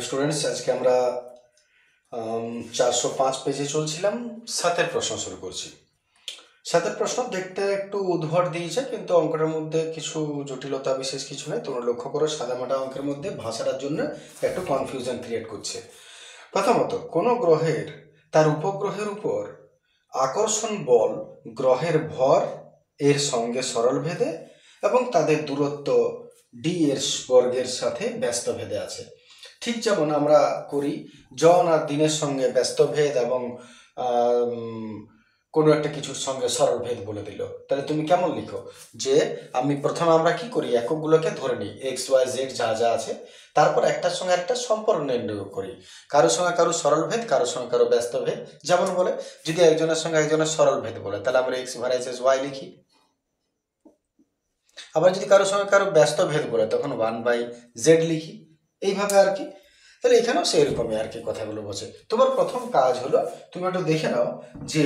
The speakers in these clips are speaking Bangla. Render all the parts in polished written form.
হ্যালো স্টুডেন্টস, আজকে আমরা 405 পেজে চলছিলাম। 7 প্রশ্ন শুরু করছি। 7 প্রশ্ন দেখতে একটু উদ্ভট দিয়েছে, কিন্তু অঙ্কটার মধ্যে কিছু জটিলতা বিশেষ কিছু নেই। তোমরা লক্ষ্য করো, সাদামাটা অঙ্কের মধ্যে ভাষাটার জন্য একটু কনফিউশন ক্রিয়েট করছে। প্রথমত, কোনো গ্রহের তার উপগ্রহের উপর আকর্ষণ বল গ্রহের ভর এর সঙ্গে সরল ভেদে এবং তাদের দূরত্ব ডি এর বর্গের সাথে ব্যস্ত ভেদে আছে। ঠিক যেমন আমরা করি জন আর দিনের সঙ্গে ব্যস্ত ভেদ এবং কোনো একটা কিছুর সঙ্গে সরল ভেদ বলে দিল, তাহলে তুমি কেমন লিখো? যে আমি প্রথমে আমরা কি করি, এককগুলোকে ধরে নিই এক্স ওয়াই জেড যা যা আছে, তারপর একটার সঙ্গে একটা সম্পর্ক নির্ণয় করি। কারোর সঙ্গে কারো সরল ভেদ, কারোর সঙ্গে কারো ব্যস্ত ভেদ। যেমন বলে যদি একজনের সঙ্গে একজনের সরল ভেদ বলে, তাহলে আমরা এক্স ভার্সেস ওয়াই লিখি। আবার যদি কারোর সঙ্গে কারো ব্যস্ত ভেদ বলে, তখন 1/z লিখি। এইভাবে আর কি। তাহলে এখানেও সেই রকমই আর কি কথাগুলো বলছে। তোমার প্রথম কাজ হলো তুমি একটু দেখে নাও যে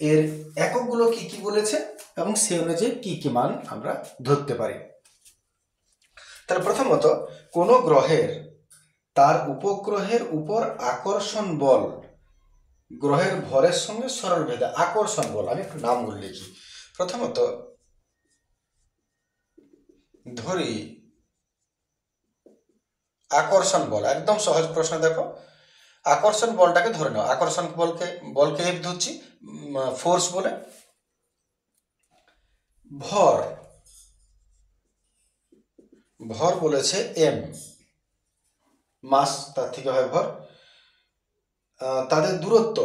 এর এককগুলো কি কি বলেছে এবং সে অনুযায়ী কি কি মান আমরা ধরতে পারি। তাহলে প্রথমত, কোনো গ্রহের তার উপগ্রহের উপর আকর্ষণ বল গ্রহের ভরের সঙ্গে সরল ভেদে। আকর্ষণ বল, আমি একটু নামগুলো লিখি। প্রথমত ধরি আকর্ষণ বল, একদম সহজ প্রশ্ন। দেখো, আকর্ষণ বলটাকে ধরে নাও। আকর্ষণ বলকে এফ ধরছি, ফোর্স বলে। ভর বলেছে এম, মাস তার থেকে হয় ভর। তাদের দূরত্ব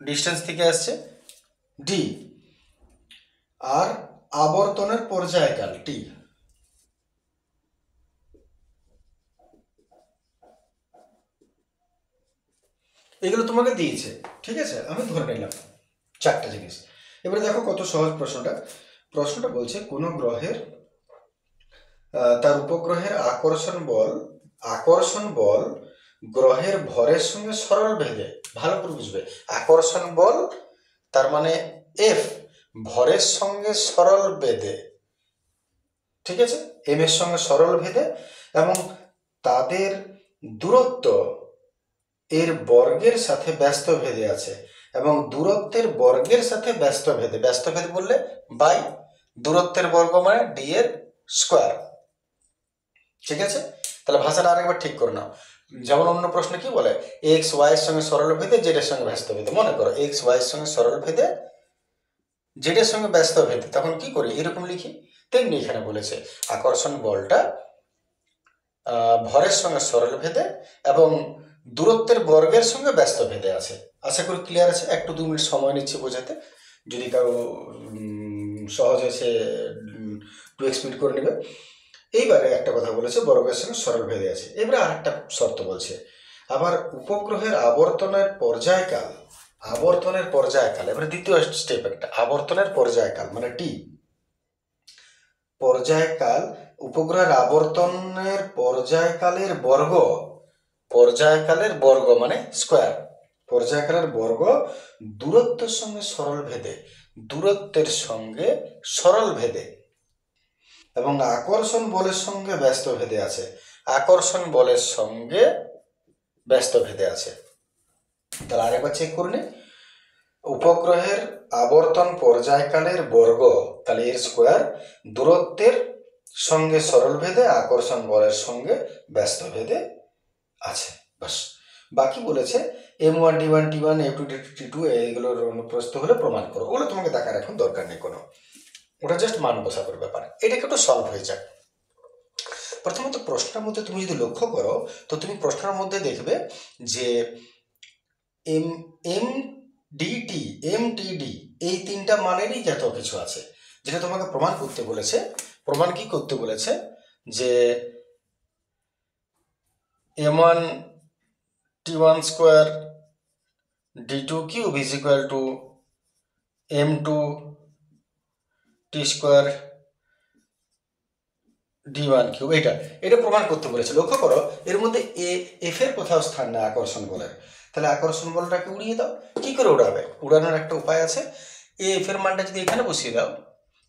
ডিস্টেন্স থেকে আসছে ডি, আর আবর্তনের পর্যায়কাল টি। এগুলো তোমাকে দিয়েছে, ঠিক আছে, আমি ধরে নিলাম 4টা জিনিস। এবারে দেখো কত সহজ প্রশ্নটা বলছে কোনো গ্রহের তার উপগ্রহের আকর্ষণ বল গ্রহের ভরের সঙ্গে সরল ভেদে। ভালো করে বুঝবে, আকর্ষণ বল তার মানে এফ, ভরের সঙ্গে সরল ভেদে, ঠিক আছে, এম এর সঙ্গে সরল ভেদে এবং তাদের দূরত্ব এর বর্গের সাথে ব্যস্ত ভেদে আছে। এবং দূরত্বের বর্গের সাথে ব্যস্ত ভেদ বললে বাই দূরত্বের বর্গ মানে ডি এর স্কোয়ার। ঠিক আছে, তাহলে ভাষাটা আরেকবার ঠিক করে নাও। যেমন অন্য প্রশ্ন কি বলে, এক্স ওয়াই এর সঙ্গে সরল ভেদে জেড এর সঙ্গে ব্যস্ত ভেদে। মনে করো এক্স ওয়াই এর সঙ্গে সরল ভেদে জেড এর সঙ্গে ব্যস্ত ভেদে, তখন কি করি, এরকম লিখি। তেমনি এখানে বলেছে আকর্ষণ বলটা ভরের সঙ্গে সরল ভেদে এবং দূরত্বের বর্গের সঙ্গে ব্যস্ত ভেদে আছে। আশা করি ক্লিয়ার আছে। 1-2 মিনিট সময় নিচ্ছে বোঝাতে, যদি কারো সহজে সে 2x মিনিট করে নেবে। এইবারে একটা কথা বলেছে বর্গের সঙ্গে সরল ভেদে আছে। এবারে আরেকটা শর্ত বলছে, আবার উপগ্রহের আবর্তনের পর্যায়কাল। এবারে দ্বিতীয় স্টেপ, একটা আবর্তনের পর্যায়কাল মানে টি। পর্যায়কাল, উপগ্রহের আবর্তনের পর্যায়কালের বর্গ মানে স্কোয়ার। পর্যায়কালের বর্গ দূরত্বের সঙ্গে সরল ভেদে এবং আকর্ষণ বলের সঙ্গে ব্যস্ত ভেদে আছে। তাহলে আরেকবার চেক করে নি, উপগ্রহের আবর্তন পর্যায়কালের বর্গ, তাহলে এর স্কোয়ার, দূরত্বের সঙ্গে সরল ভেদে, আকর্ষণ বলের সঙ্গে ব্যস্ত ভেদে আছে। বাস, বাকি বলেছে M1 D1 T1 F2 T2 এইগুলোর অনুপ্রস্থ হলে প্রমাণ করো। ওগুলো তোমাকে দেখার এখন দরকার নেই কোনো, ওটা জাস্ট মান বসাবার ব্যাপার। এটাকে একটু সলভ হয়ে যায়। প্রথমত প্রশ্নের মধ্যে তুমি যদি লক্ষ্য করো, তো তুমি প্রশ্নের মধ্যে দেখবে যে MTD এই 3টা মানেরই যত কিছু আছে, যেটা তোমাকে প্রমাণ করতে বলেছে। প্রমাণ কি করতে বলেছে যে M1 T1 square D2 cube is equal two M2 T square D1 cube. এটা প্রমাণ করতে বলেছে। লক্ষ্য করো এর মধ্যে এফ এর কোথাও স্থান নেই আকর্ষণ বলের। তাহলে আকর্ষণ বলটাকে উড়িয়ে দাও। কি করে উড়াবে? উড়ানোর একটা উপায় আছে। এফ এর মানটা যদি এখানে বসিয়ে দাও,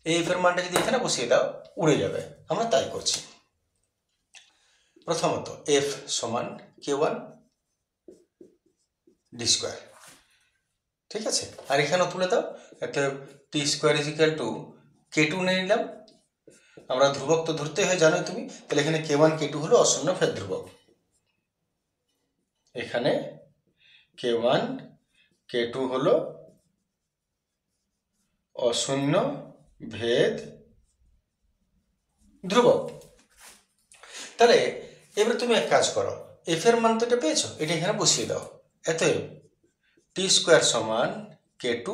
এই এফ এর মানটা যদি এখানে বসিয়ে দাও উড়ে যাবে, আমরা তাই করছি। প্রথমত এফ সমান k1 ডি স্কোয়ার, ঠিক আছে, আর এখানেও তুলে দাও, একটা T square is equal to k2 নিয়ে নিলাম, আমরা ধ্রুবক তো ধরতে হয় জানোই তুমি, তাহলে এখানে k1 k2 হলো অশূন্য ভেদ ধ্রুবক, এখানে k1 k2 হলো অশূন্য ভেদ ধ্রুবক। তাহলে এবারে তুমি এক কাজ করো, এফ এর মান তো এটা পেয়েছো, এটা এখানে বসিয়ে দাও, এতে টি স্কোয়ার সমান k2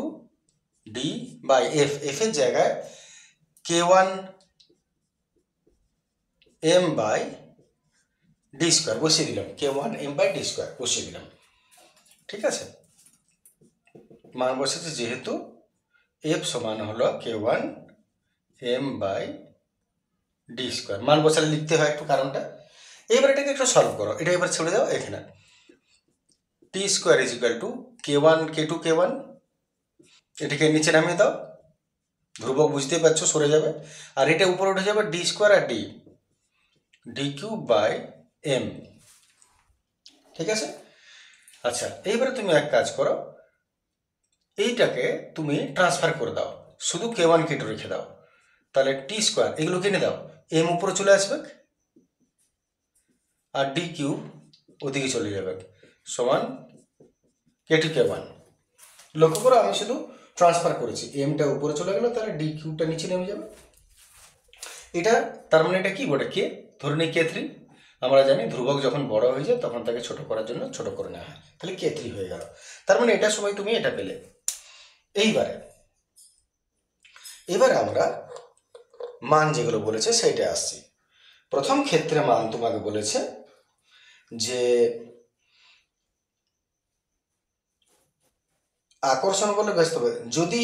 D by F, F এর জায়গায় k1 m by D square বসিয়ে দিলাম, k1 m by D square বসিয়ে দিলাম, ঠিক আছে। মান বসেছে যেহেতু এফ সমান হলো k1 m by D square, মান বসালে লিখতে হয় একটু কারণটা। এবার এটাকে একটু সলভ করো, এটা এবার ছেড়ে দাও, এখানে T square is equal to k1 k2 k1, এটাকে নিচে নামিয়ে দাও, ধ্রুবক বুঝতেই পারছো সরে যাবে, আর এটা উপরে উঠে যাবে ডি স্কোয়ার আর d, d cube by m, ঠিক আছে। আচ্ছা এইবারে তুমি এক কাজ করো, এইটাকে তুমি ট্রান্সফার করে দাও, শুধু k1 k2 রেখে দাও, তাহলে টি স্কোয়ার এগুলো কিনে দাও, এম উপরে চলে আসবে আর ডি কিউব ওদিকে চলে যাবে সমান k2 k1। লক্ষ্য করো আমি শুধু ট্রান্সফার করেছি, এমটা উপরে চলে গেল, তাহলে ডি কিউবটা নিচে নেমে যাবে, এটা তার মানে এটা কি বটে কে, ধরে নিই k3, আমরা জানি ধ্রুবক যখন বড় হয়ে যায় তখন তাকে ছোট করার জন্য ছোট করে নেওয়া হয়, তাহলে k3 হয়ে গেল, তার মানে এটার সময় তুমি এটা পেলে। এবারে আমরা মান যেগুলো বলেছে সেইটা আসছি। প্রথম ক্ষেত্রে মান তোমাকে বলেছে যে আকর্ষণ বলে ব্যস্ত হবে, যদি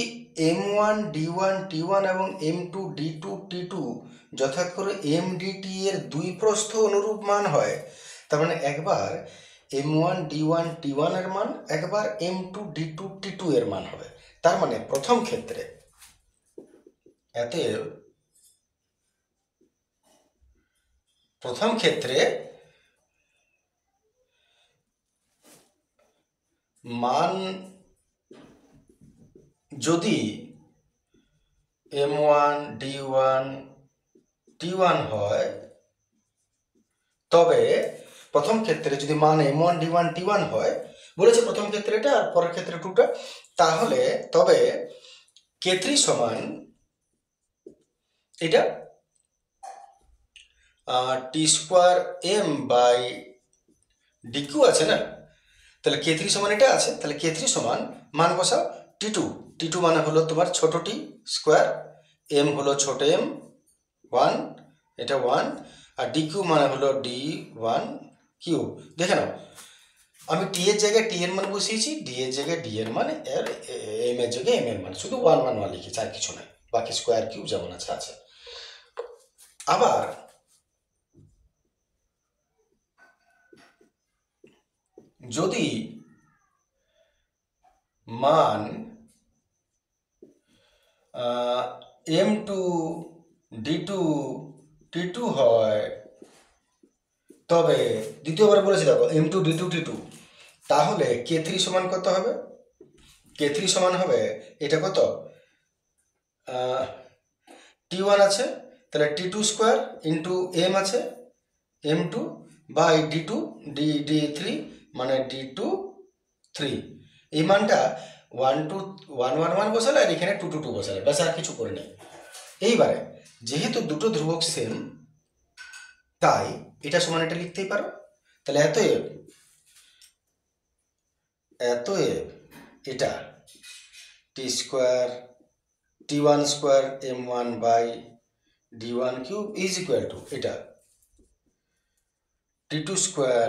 m1 d1 t1 এবং m2 d2 t2 যথাক্রমে m dt এর দুই প্রস্থ অনুরূপ মান হয়, তার মানে একবার m1 d1 t1 এর মান, একবার m2 d2 t2 এর মান হবে। তার মানে প্রথম ক্ষেত্রে মান যদি m1 d1 t1 হয়, তবে প্রথম ক্ষেত্রে যদি মান m1 d1 t1 হয়, বলেছে প্রথম ক্ষেত্রে এটা আর পরের ক্ষেত্রে টুটা, তাহলে তবে k3 সমান এটা টি স্কোয়ার এম বাই ডিq আছে না, তাহলে k3 সমান এটা আছে, তাহলে k3 সমান মান বসাও t2, t2 মানে হলো তোমার ছোট টি স্কোয়ার, m হলো ছোট m 1, এটা 1, আর ডিq মানে হলো d1 কিউ। দেখে নাও আমি টি এর জায়গায় টি এর মান বসিয়েছি, ডি এর জায়গায় ডি এর মান, এর এম এর জায়গায় এম এর মান, শুধু 1 1 1 লিখেছি আর কিছু নাই, বাকি স্কোয়ার কিউব যেমন আছে আছে। আবার যদি মান m2 d2 t2 হয়, তবে দ্বিতীয়বার বলেছি দেখো m2 d2 t2, তাহলে k3 সমান কত হবে, k3 সমান হবে এটা কত t1 আছে, তাহলে t2 স্কোয়ার ইন্টু m আছে m2 বাই d2 d3 মানে d2 3, এই মানটা 1 2 1 1 1 বসালে আর এখানে 2 2 2 বসালে, ব্যাস আর কিছু করে নেই। এইবারে যেহেতু দুটো ধ্রুবক সেম, তাই এটা সমান এটা লিখতেই পারো, তাহলে এত এটা T square t1 square m1 by d1 cube is equal to এটা t2 স্কোয়ার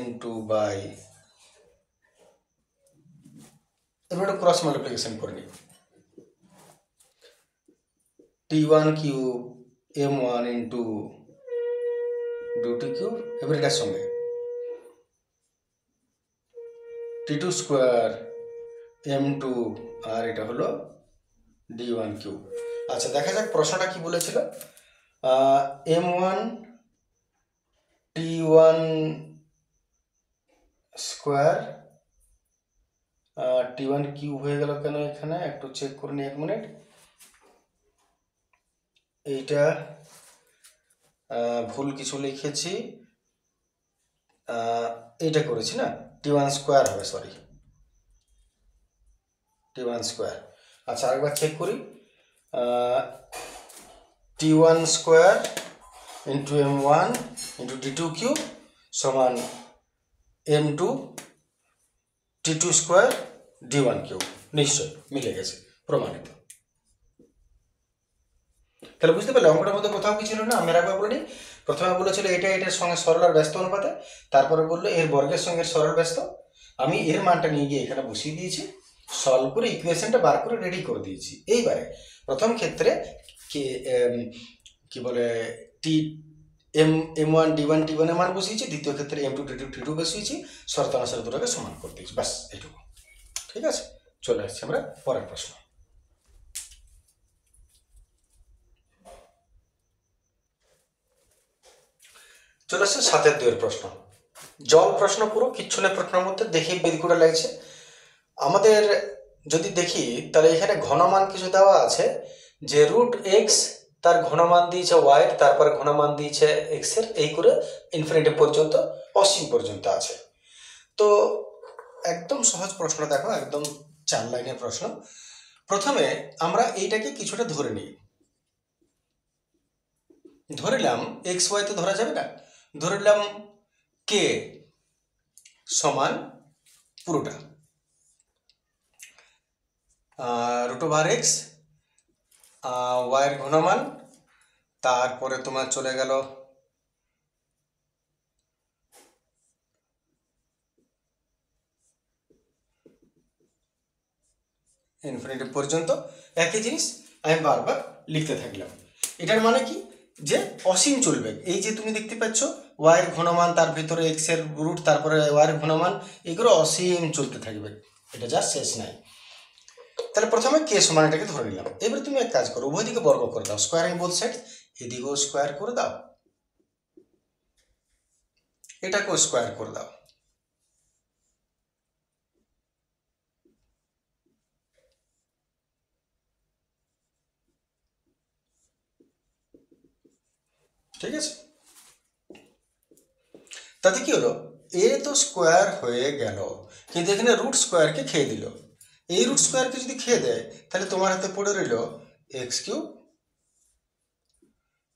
m2 বাই, এবার একটা ক্রস মাল্টিপ্লিকেশন করে নিই, t1 cube m1 into d2 cube, এবার এটার সঙ্গে t2 স্কোয়ার m2 আর এটা হলো d1 কিউব, আচ্ছা দেখা যাক প্রশ্নটা কি বলেছিল। m1 t1 square t1 cube হয়ে গেল কেন, এখানে একটু চেক করে নিই 1 মিনিট। এইটা ভুল কিছু লিখেছি, এইটা করেছি না, t1 স্কোয়ার হবে, সরি t1 স্কোয়ার। আচ্ছা আরেকবার চেক করি, t1 square into m1 into t2 cube সমান m2 t2 square d1 cube. নিশ্চয় মিলে গেছে, প্রমাণিত। তাহলে বুঝতে পারলে অঙ্কটার মধ্যে কোথাও কি ছিল না। আমি একবার বলিনি, প্রথমে বলেছিল এটা এটার সঙ্গে সরল আর ব্যস্ত অনুপাতে, তারপরে বললো এর বর্গের সঙ্গে সরল ব্যস্ত। আমি এর মানটা নিয়ে গিয়ে এখানে বসিয়ে দিয়েছি, সলভ করে ইকুয়েশনটা বার করে রেডি করে দিয়েছি। এইবারে প্রথম ক্ষেত্রে কি বলে m1 d1 t1 এর মান বসিয়েছি, দ্বিতীয় ক্ষেত্রে m2 t2 t2 বসিয়েছি, শর্ত অনুসারে দুটোকে সমান করে দিয়েছি, ব্যাস এইটুকু। ঠিক আছে, চলে আসছি আমরা পরের প্রশ্ন। চলে আসছে 7-2 প্রশ্ন। জল প্রশ্ন, পুরো কিচ্ছু নেই প্রশ্নের মধ্যে, দেখি বেদিকুটা লাগছে। আমাদের যদি দেখি তাহলে এখানে ঘনমান কিছু দেওয়া আছে, যে রুট এক্স তার ঘনমান দিয়েছে ওয়াই, তারপরে ঘনমান দিয়েছে এক্স এর, এই করে ইনফিনিটি পর্যন্ত, অসীম পর্যন্ত আছে। তো একদম সহজ প্রশ্ন দেখো, একদম 4 লাইনের প্রশ্ন। প্রথমে আমরা এইটাকে কিছুটা ধরে নিই, ধরিলাম এক্স ওয়াই তো ধরা যাবে না, ধরিলাম কে সমান পুরোটা রুট ওভার এক্স ওয়াইয়ের ঘনমান, তারপরে তোমার চলে গেল ইনফিনিটি পর্যন্ত, একই জিনিস আমি বারবার লিখতে থাকলাম। এটার মানে কি, যে অসীম চলবে। এই যে তুমি দেখতে পাচ্ছ ওয়াইয়ের ঘনমান, তার ভিতরে এক্স এর রুট, তারপরে ওয়াইয়ের ঘনমান, এগুলো অসীম চলতে থাকবে, এটা যা শেষ নাই। তাহলে প্রথমে কে সমান এটাকে ধরে নিলাম। এবার তুমি এক কাজ করো, উভয় দিকে বর্গ করে দাও, স্কোয়ারিং বোথ সাইড, এদিকেও স্কোয়ার করে দাও, এটাকেও স্কোয়ার করে দাও। ঠিক আছে, তাতে কি হলো, এ তো স্কোয়ার হয়ে গেল, কিন্তু এখানে রুট স্কোয়ারকে খেয়ে দিল। এই রুট স্কোয়ারকে যদি খেয়ে দেয় তাহলে তোমার হাতে পড়ে রইল x cube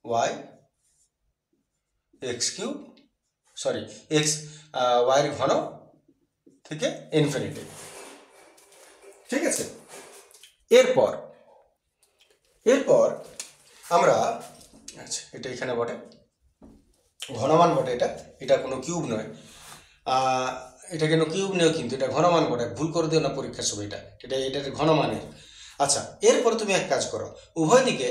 y, x cube sorry x ওয়াইয়ের ঘন থেকে ইনফিনিটি। ঠিক আছে, এরপর আমরা, আচ্ছা এটা এখানে বটে ঘনমান বটে, এটা কোনো কিউব নয়, এটা কেন কিউব নেই, কিন্তু এটা ঘনমান বটে, ভুল করে দিও না পরীক্ষার সময়, এটার ঘনমানের। আচ্ছা এরপর তুমি এক কাজ করো, উভয় দিকে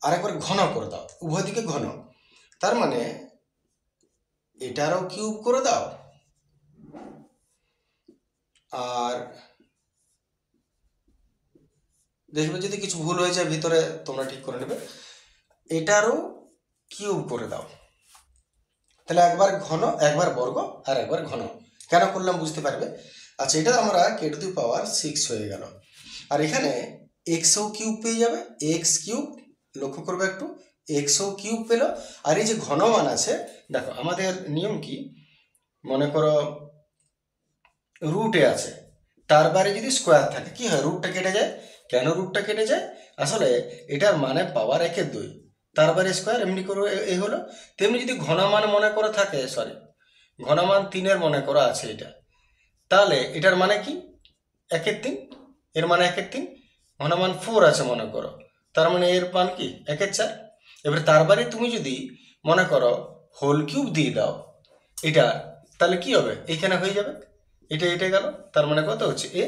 আরেকবার ঘন করে দাও, উভয় দিকে ঘন, তার মানে এটারও কিউব করে দাও, আর দেখবে যদি কিছু ভুল হয়ে যায় ভিতরে তোমরা ঠিক করে নেবে, এটারও কিউব করে দাও। তাহলে একবার ঘন, একবার বর্গ, আর একবার ঘন। কেন করলাম বুঝতে পারবে। আচ্ছা এটা আমরা কে টু দি পাওয়ার 6 হয়ে গেল, আর এখানে এক্সও কিউব পেয়ে যাবে, এক্স কিউব, লক্ষ্য করবে একটু, এক্সও কিউব পেল। আর এই যে ঘনমান আছে, দেখো আমাদের নিয়ম কি, মনে করো রুটে আছে, তার বাইরে যদি স্কোয়ার থাকে কি হয়, রুটটা কেটে যায়। কেন রুটটা কেটে যায়, আসলে এটার মানে পাওয়ার 1/2, তার বাইরে স্কোয়ার, এমনি করে এই হলো। তেমনি যদি ঘনমান মনে করে থাকে, সরি ঘনমান 3 মনে করা আছে এটা, তাহলে এটার মানে কি 1/3, এর মানে 1/3, ঘনমান 4 আছে মনে করো, তার মানে এর মান কি 1/4। এবার তার বাইরে তুমি যদি মনে করো হোল কিউব দিয়ে দাও এটা, তাহলে কি হবে, এখানে হয়ে যাবে, এটা গেল, তার মানে কত হচ্ছে এ।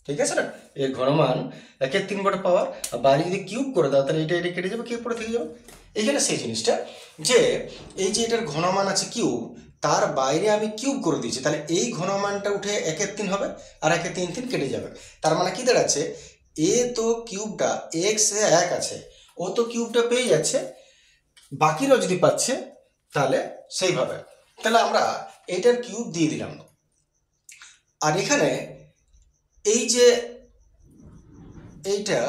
ঠিক আছে না, এর ঘনমান 1/3 বটে পাওয়ার, আর বাইরে যদি কিউব করে দাও তাহলে এটা কেটে যাবে, কিউব পড়ে থেকে যাবে। এখানে সেই জিনিসটা, যে এই যে এটার ঘনমান আছে কিউব, তার বাইরে আমি কিউব করে দিয়েছি, তাহলে এই ঘনমানটা উঠে 1/3 হবে, আর 1/3 কেটে যাবে। তার মানে কি দাঁড়াচ্ছে, এ তো কিউবটা এক্স এ 1 আছে, ও তো কিউবটা পেয়ে যাচ্ছে, বাকিরাও যদি পাচ্ছে তাহলে সেইভাবে, তাহলে আমরা এইটার কিউব দিয়ে দিলাম। আর এখানে এই যে এইটা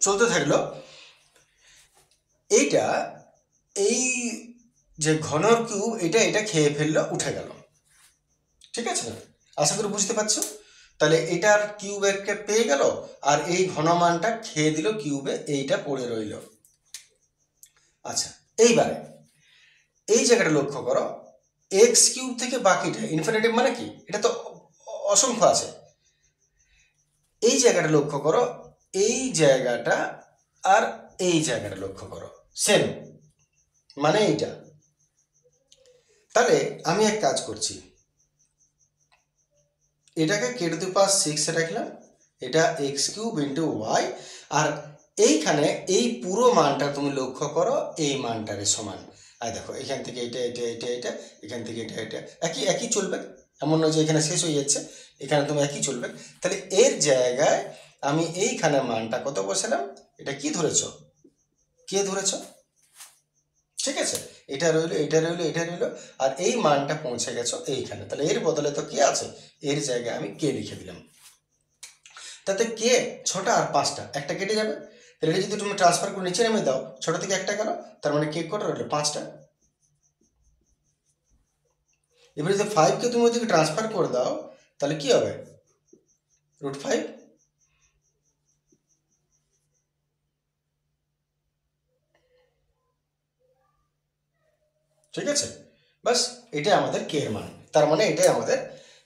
চলতে থাকলো, এইটা এই যে ঘনর কিউব এটা খেয়ে ফেললো, উঠে গেল। ঠিক আছে না? আশা করি বুঝতে পারছো। তাহলে এটার কিউব একটা পেয়ে গেল, আর এই ঘনমানটা খেয়ে দিল কিউবে, এইটা পড়ে রইল। আচ্ছা, এইবারে এই জায়গাটা লক্ষ্য করো, এক্স কিউব থেকে বাকিটা ইনফিনিটিভ মানে কি, এটা তো অসংখ্য আছে। এই জায়গাটা লক্ষ্য করো, এই জায়গাটা আর এই জায়গাটা লক্ষ্য করো, সেম মানে এইটা। তাহলে আমি এক কাজ করছি, এটাকে কে টু দি পাওয়ার 6 রাখলাম, এটা এক্স কিউব ইন্টু ওয়াই, আর এইখানে এই পুরো মানটা তুমি লক্ষ্য করো, এই মানটার সমান। আর দেখো এখান থেকে এটা এটা এটা এটা, এখান থেকে এটা এটা, একই একই চলবে, এমন নয় যে এখানে শেষ হয়ে যাচ্ছে, এখানে তুমি একই চলবে। তাহলে এর জায়গায় আমি এইখানে মানটা কত বসালাম, এটা কি ধরেছ, কে ধরেছ, ঠিক আছে, এটা রইলো এটা রইলো এটা রইলো, আর এই মানটা পৌঁছে গেছো এইখানে, তাহলে এর বদলে তো কে আছে, এর জায়গায় আমি কে লিখে দিলাম। তাতে কে 6টা আর 5টা, একটা কেটে যাবে, তাহলে এটা যদি তুমি ট্রান্সফার করে নিচে নেমে দাও, 6টা থেকে একটা গেল, তার মানে কে কটা রইলো, 5টা। এবার যদি 5কে তুমি ওইদিকে ট্রান্সফার করে দাও, তাহলে কি হবে, √5। ঠিক আছে, বাস এটাই আমাদের কে এর মান, তার মানে এটাই আমাদের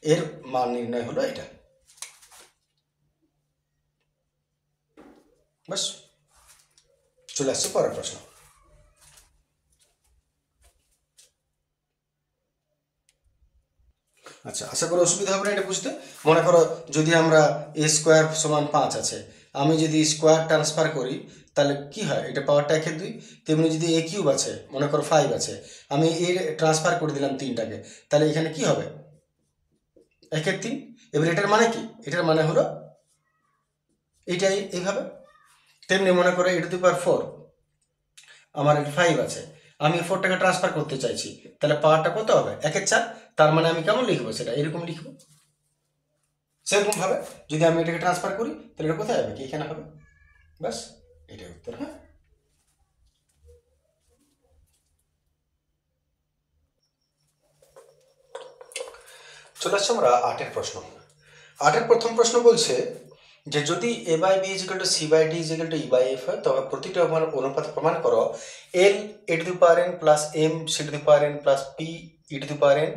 এর মান নির্ণয় হলো এটা, বাস। চলে আসছে পরের প্রশ্ন। আচ্ছা, আশা করি অসুবিধা হবে না এটা বুঝতে। মনে করো যদি আমরা এ স্কোয়ার সমান 5 আছে, আমি যদি স্কোয়ার ট্রান্সফার করি তাহলে কি হয়, এটা পাওয়ারটা 1/2। তেমনি যদি এ কিউব আছে, মনে করো 5 আছে, আমি এর ট্রান্সফার করে দিলাম 3টাকে, তাহলে এখানে কি হবে, 1/3। এবার এটার মানে কি, এটার মানে হলো এইটাই, এইভাবে। তেমনি মনে করো e⁴, আমার 5 আছে, আমি 4টাকে ট্রান্সফার করতে চাইছি, তাহলে পাওয়ারটা কত হবে, 1/4। তার মানে আমি কেমন লিখবো, সেটা এরকম লিখবো। সেরকম ভাবে যদি আমি এটাকে ট্রান্সফার করি, তাহলে এটা কোথায় হবে, কি এখানে হবে, ব্যাস এটাই উত্তর। হ্যাঁ, চলে আসছে আমরা 8এর প্রশ্ন। 8এর প্রথম প্রশ্ন বলছে যে যদি a/b = c/d = e/f হয়, তবে প্রতিটা অনুপাত প্রমাণ করো l e⁴n plus m c⁴n plus p e⁴n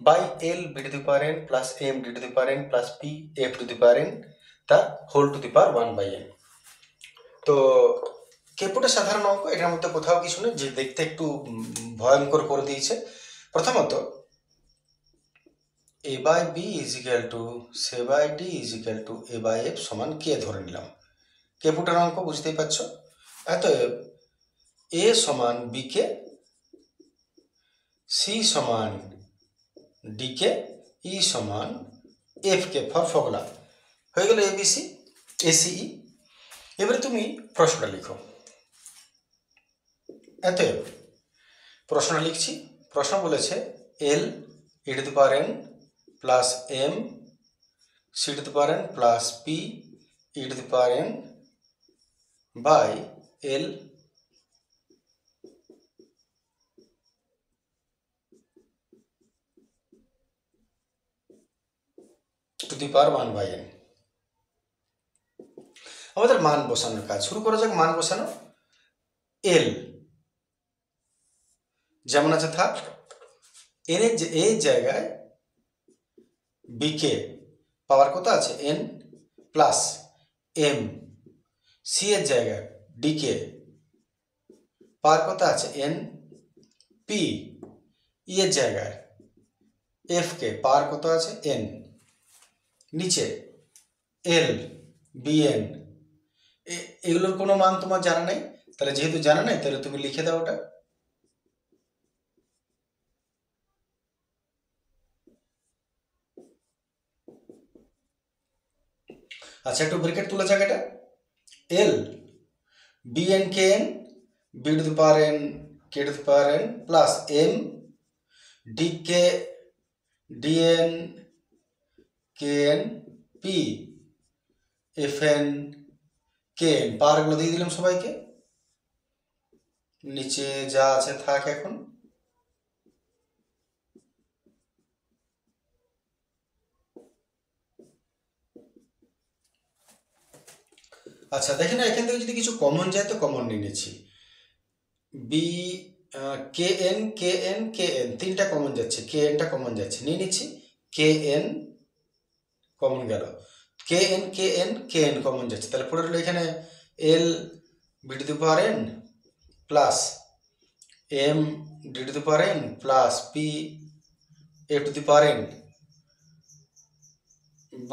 by l b⁴n plus m d⁴n plus p f⁴n তা whole to the power 1/n। তো কেপুটা সাধারণ অঙ্ক, এটার মধ্যে কোথাও কিছু নেই যে দেখতে একটু ভয়ঙ্কর করে দিয়েছে। প্রথমত a/b = c/d = a/f সমান কে ধরে নিলাম, কেপুটার অঙ্ক বুঝতেই পারছো। অতএব এ সমান বি কে, সি সমান ডি কে, ই সমান এফ কে, ফর ফর্মুলা হয়ে গেল এবিসি এসিই। এবারে তুমি প্রশ্নটা লিখো। অতএব প্রশ্নটা লিখছি, প্রশ্ন বলেছে l e⁴n plus m c⁴n plus p e⁴n by l to the power 1/n। আমাদের মান বসানোর কাজ শুরু করা যাক। মান বসানো, এল যেমন আছে থাক, এর এই জায়গায় বিকে পাওয়ার কত আছে এন, প্লাস এম, সি এর জায়গায় ডিকে পাওয়ার কত আছে এন, পি ই এর জায়গায় এফ কে পাওয়ার কত আছে এন, নিচে এল বিএন, এগুলোর কোনো মান তোমার জানা নেই, তাহলে যেহেতু জানা নেই তাহলে তুমি লিখে দাও ওটা। আচ্ছা একটু ব্রেকেট তুলে যাক, এটা L B N K N B to the power N K to the power N plus M D K D N K N P F N K N, পাওয়ারগুলো দিয়ে দিলাম সবাইকে, নিচে যা আছে থাক এখন। আচ্ছা দেখে না, এখান থেকে যদি কিছু কমন যায় তো কমন নিয়ে নিচ্ছি। বি কে এন কে এন কে এন তিনটা কমন যাচ্ছে, কে এনটা কমন যাচ্ছে, নিয়ে নিচ্ছি। কে এন কমন গেল, কে এন কে এন কে এন কমন যাচ্ছে, তাহলে পড়ে রইল এখানে l b to the power N plus M d to the power N plus p a to the power n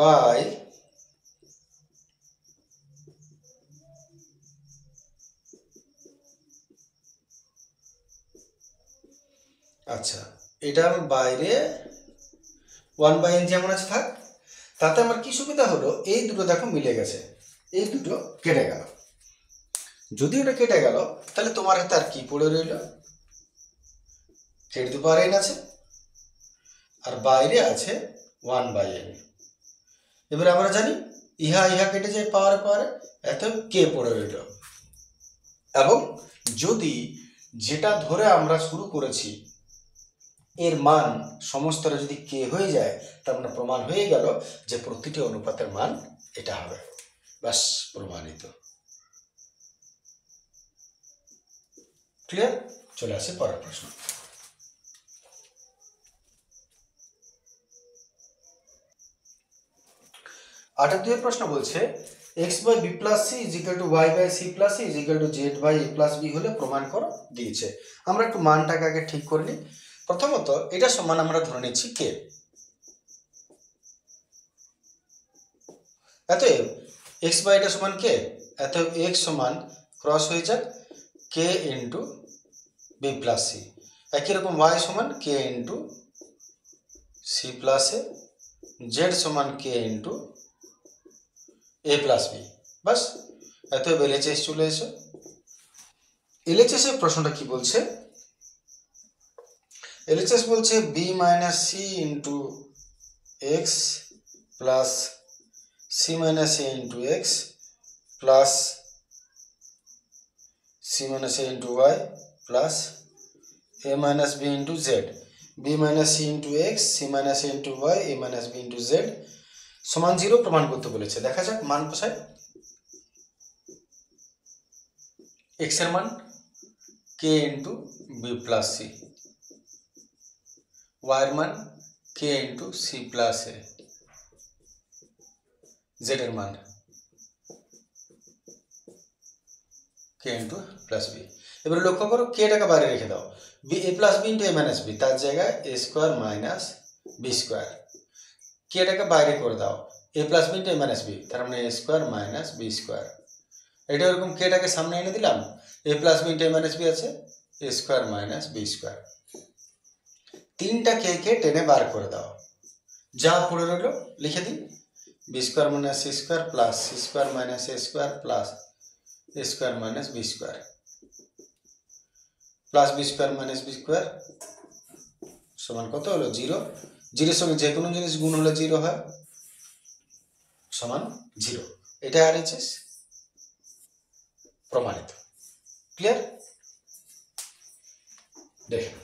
by আচ্ছা এটা আমি বাইরে 1/n যেমন আছে থাক। তাতে আমার কি সুবিধা হলো, এই দুটো দেখো মিলে গেছে, এই দুটো কেটে গেল। যদি ওটা কেটে গেল তাহলে তোমার হাতে আর কি পড়ে রইল, কে টু দি পাওয়ার এন আছে আর বাইরে আছে 1/n। এবারে আমরা জানি ইহা ইহা কেটে যায় পাওয়ারে পাওয়ারে, এত কে পড়ে রইল। এবং যদি যেটা ধরে আমরা শুরু করেছি এর মান সমস্তটা যদি কে হয়ে যায়, তার মানে প্রমাণ হয়ে গেল যে প্রতিটি অনুপাতের মান এটা হবে, ব্যাস প্রমাণিত। ক্লিয়ার? চলে আসে পরের প্রশ্ন। 8 প্রশ্ন বলছে x by b plus c is equal to y by c plus c is equal to z by a plus b হলে প্রমাণ করো দিয়েছে। আমরা একটু মানটাকে আগে ঠিক করে নিই। প্রথমত এটা সমান আমরা ধরে নিচ্ছি কে, অতএব এক্স বাই এটা সমান কে, অতএব এক্স সমান ক্রস হয়ে যাক কে ইন্টু বি প্লাস সি। একই রকম ওয়াই সমান কে into C plus A, Z সমান কে ইন্টু এ প্লাস বি। বাস, অতএব এলএচএস চলে এসো। এলএচএস এর প্রশ্নটা কি বলছে? এলএচএস বলছে B minus C into X plus C minus A into X plus C minus A into Y plus A minus B into Z, B minus C into X C minus A into Y A minus B into Z সমান 0 প্রমাণ করতে বলেছে। দেখা যাক মান কোথায়। এক্স এর মান কে into B plus C, Y এর মান কে into C plus A, Z এর মান কে ইন্টু প্লাস বি। এবারে লক্ষ্য করো কেটাকে বাইরে রেখে দাও, B A plus B into A minus B, তার জায়গায় এ স্কোয়ার মাইনাস বি স্কোয়ার। কেটাকে বাইরে করে দাও, এ প্লাস বি ইন্টু এ মাইনাস বি, তার মানে এ স্কোয়ার মাইনাস বি স্কোয়ার। এটা এরকম কেটাকে সামনে এনে দিলাম, এ প্লাস বি ইন্টু এ মাইনাস বি আছে, এ স্কোয়ার মাইনাস বি স্কোয়ার। তিনটা কে কে টেনে বার করে দাও, যা পড়ে রইল লিখে দিই, B square minus C square plus C square minus A square plus A square minus B square plus B square minus B square সমান কত হলো 0। 0 সঙ্গে যে কোনো জিনিস গুণ হলে 0 হয়, সমান 0। এটা RHS প্রমাণিত। ক্লিয়ার? দেখেন